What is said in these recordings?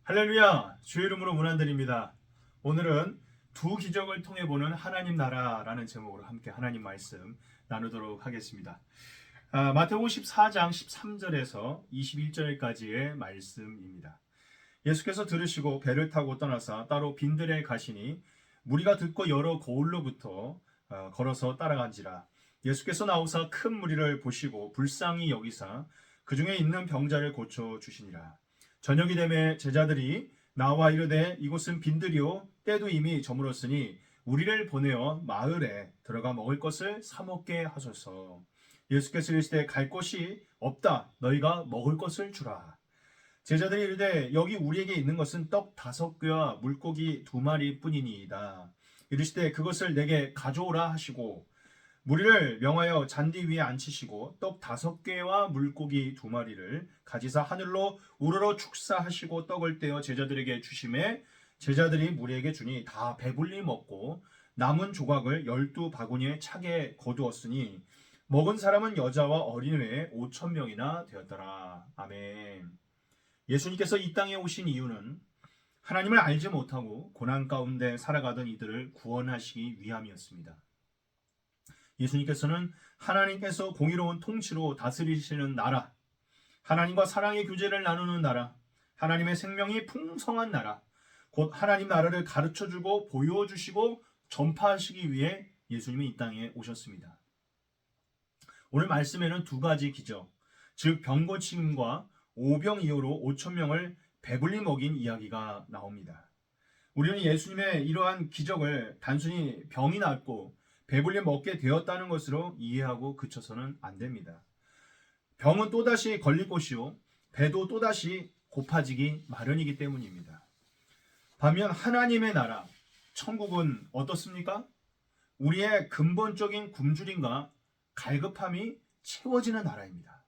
할렐루야! 주의 이름으로 문안드립니다. 오늘은 두 기적을 통해 보는 하나님 나라라는 제목으로 함께 하나님 말씀 나누도록 하겠습니다. 마태복음 14장 13절에서 21절까지의 말씀입니다. 예수께서 들으시고 배를 타고 떠나사 따로 빈들에 가시니 무리가 듣고 여러 고을로부터 걸어서 따라간지라. 예수께서 나오사 큰 무리를 보시고 불쌍히 여기사 그 중에 있는 병자를 고쳐 주시니라. 저녁이 되매 제자들이 나와 이르되 이곳은 빈들이요 때도 이미 저물었으니 우리를 보내어 마을에 들어가 먹을 것을 사 먹게 하소서. 예수께서 이르시되 갈 곳이 없다. 너희가 먹을 것을 주라. 제자들이 이르되 여기 우리에게 있는 것은 떡 5개와 물고기 2마리 뿐이니이다. 이르시되 그것을 내게 가져오라 하시고 무리를 명하여 잔디 위에 앉히시고 떡 5개와 물고기 2마리를 가지사 하늘로 우러러 축사하시고 떡을 떼어 제자들에게 주심에 제자들이 무리에게 주니 다 배불리 먹고 남은 조각을 12바구니에 차게 거두었으니 먹은 사람은 여자와 어린 외에 5,000명이나 되었더라. 아멘. 예수님께서 이 땅에 오신 이유는 하나님을 알지 못하고 고난 가운데 살아가던 이들을 구원하시기 위함이었습니다. 예수님께서는 하나님께서 공의로운 통치로 다스리시는 나라, 하나님과 사랑의 교제를 나누는 나라, 하나님의 생명이 풍성한 나라, 곧 하나님 나라를 가르쳐주고 보여주시고 전파하시기 위해 예수님이 이 땅에 오셨습니다. 오늘 말씀에는 2가지 기적, 즉 병고침과 오병이어로 5,000명을 배불리 먹인 이야기가 나옵니다. 우리는 예수님의 이러한 기적을 단순히 병이 낫고 배불리 먹게 되었다는 것으로 이해하고 그쳐서는 안 됩니다. 병은 또다시 걸릴 것이요 배도 또다시 고파지기 마련이기 때문입니다. 반면 하나님의 나라, 천국은 어떻습니까? 우리의 근본적인 굶주림과 갈급함이 채워지는 나라입니다.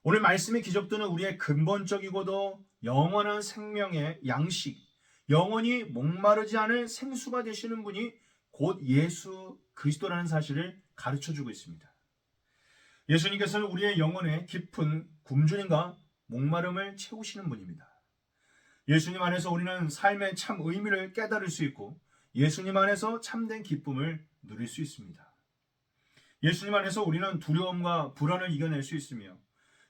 오늘 말씀의 기적들은 우리의 근본적이고도 영원한 생명의 양식, 영원히 목마르지 않을 생수가 되시는 분이 곧 예수 그리스도라는 사실을 가르쳐주고 있습니다. 예수님께서는 우리의 영혼의 깊은 굶주림과 목마름을 채우시는 분입니다. 예수님 안에서 우리는 삶의 참 의미를 깨달을 수 있고 예수님 안에서 참된 기쁨을 누릴 수 있습니다. 예수님 안에서 우리는 두려움과 불안을 이겨낼 수 있으며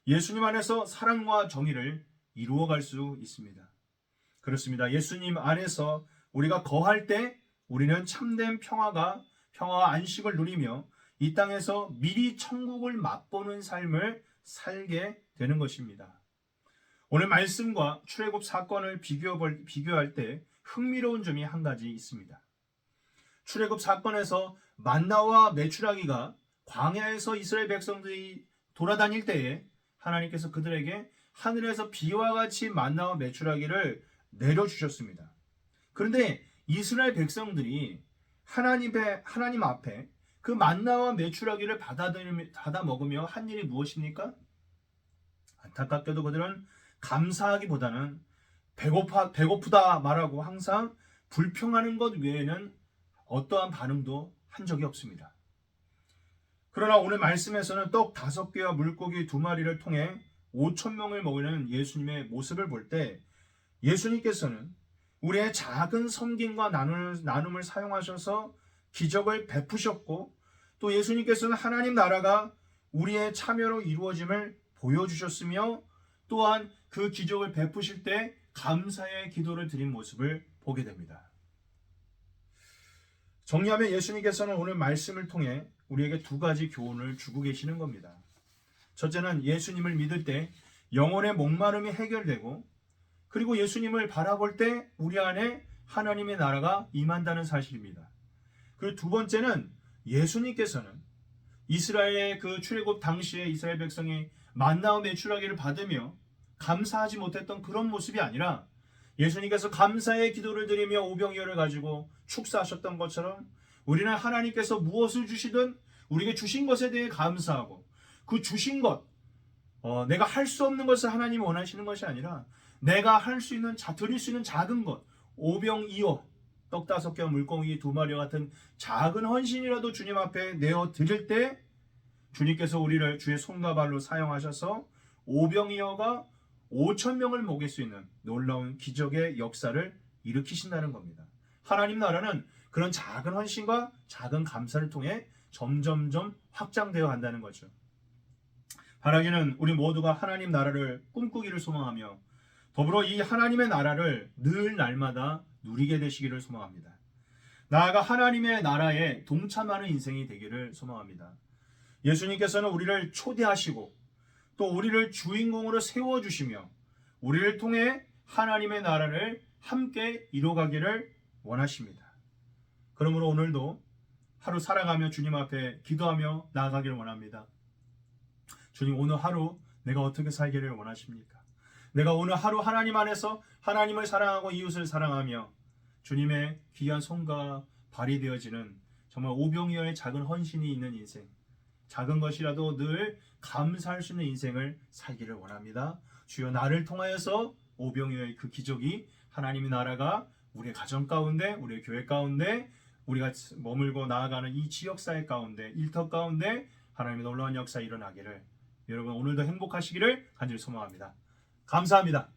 예수님 안에서 사랑과 정의를 이루어갈 수 있습니다. 그렇습니다. 예수님 안에서 우리가 거할 때 우리는 참된 평화와 안식을 누리며 이 땅에서 미리 천국을 맛보는 삶을 살게 되는 것입니다. 오늘 말씀과 출애굽 사건을 비교할 때 흥미로운 점이 한 가지 있습니다. 출애굽 사건에서 만나와 메추라기가 광야에서 이스라엘 백성들이 돌아다닐 때에 하나님께서 그들에게 하늘에서 비와 같이 만나와 메추라기를 내려주셨습니다. 그런데 이스라엘 백성들이 하나님 앞에 그 만나와 메추라기를 받아 먹으며 한 일이 무엇입니까? 안타깝게도 그들은 감사하기보다는 배고프다 말하고 항상 불평하는 것 외에는 어떠한 반응도 한 적이 없습니다. 그러나 오늘 말씀에서는 떡 5개와 물고기 2마리를 통해 5,000명을 먹이는 예수님의 모습을 볼 때 예수님께서는 우리의 작은 섬김과 나눔을 사용하셔서 기적을 베푸셨고 또 예수님께서는 하나님 나라가 우리의 참여로 이루어짐을 보여주셨으며 또한 그 기적을 베푸실 때 감사의 기도를 드린 모습을 보게 됩니다. 정리하면 예수님께서는 오늘 말씀을 통해 우리에게 2가지 교훈을 주고 계시는 겁니다. 첫째는 예수님을 믿을 때 영혼의 목마름이 해결되고 그리고 예수님을 바라볼 때 우리 안에 하나님의 나라가 임한다는 사실입니다. 그리고 2번째는 예수님께서는 이스라엘의 그 출애굽 당시에 이스라엘 백성이 만나와 메추라기를 받으며 감사하지 못했던 그런 모습이 아니라 예수님께서 감사의 기도를 드리며 오병이어를 가지고 축사하셨던 것처럼 우리는 하나님께서 무엇을 주시든 우리에게 주신 것에 대해 감사하고 그 주신 것, 내가 할 수 없는 것을 하나님이 원하시는 것이 아니라 내가 할 수 있는 드릴 수 있는 작은 것, 오병이어, 떡 5개와 물고기 2마리와 같은 작은 헌신이라도 주님 앞에 내어 드릴 때 주님께서 우리를 주의 손과 발로 사용하셔서 오병이어가 5천 명을 먹일 수 있는 놀라운 기적의 역사를 일으키신다는 겁니다. 하나님 나라는 그런 작은 헌신과 작은 감사를 통해 점점점 확장되어 간다는 거죠. 바라기는 우리 모두가 하나님 나라를 꿈꾸기를 소망하며 더불어 이 하나님의 나라를 늘 날마다 누리게 되시기를 소망합니다. 나아가 하나님의 나라에 동참하는 인생이 되기를 소망합니다. 예수님께서는 우리를 초대하시고 또 우리를 주인공으로 세워주시며 우리를 통해 하나님의 나라를 함께 이뤄가기를 원하십니다. 그러므로 오늘도 하루 살아가며 주님 앞에 기도하며 나아가기를 원합니다. 주님, 오늘 하루 내가 어떻게 살기를 원하십니까? 내가 오늘 하루 하나님 안에서 하나님을 사랑하고 이웃을 사랑하며 주님의 귀한 손과 발이 되어지는 정말 오병이어의 작은 헌신이 있는 인생, 작은 것이라도 늘 감사할 수 있는 인생을 살기를 원합니다. 주여, 나를 통하여서 오병이어의 그 기적이 하나님의 나라가 우리의 가정 가운데, 우리의 교회 가운데, 우리가 머물고 나아가는 이 지역사회 가운데, 일터 가운데 하나님의 놀라운 역사 일어나기를, 여러분 오늘도 행복하시기를 간절히 소망합니다. 감사합니다.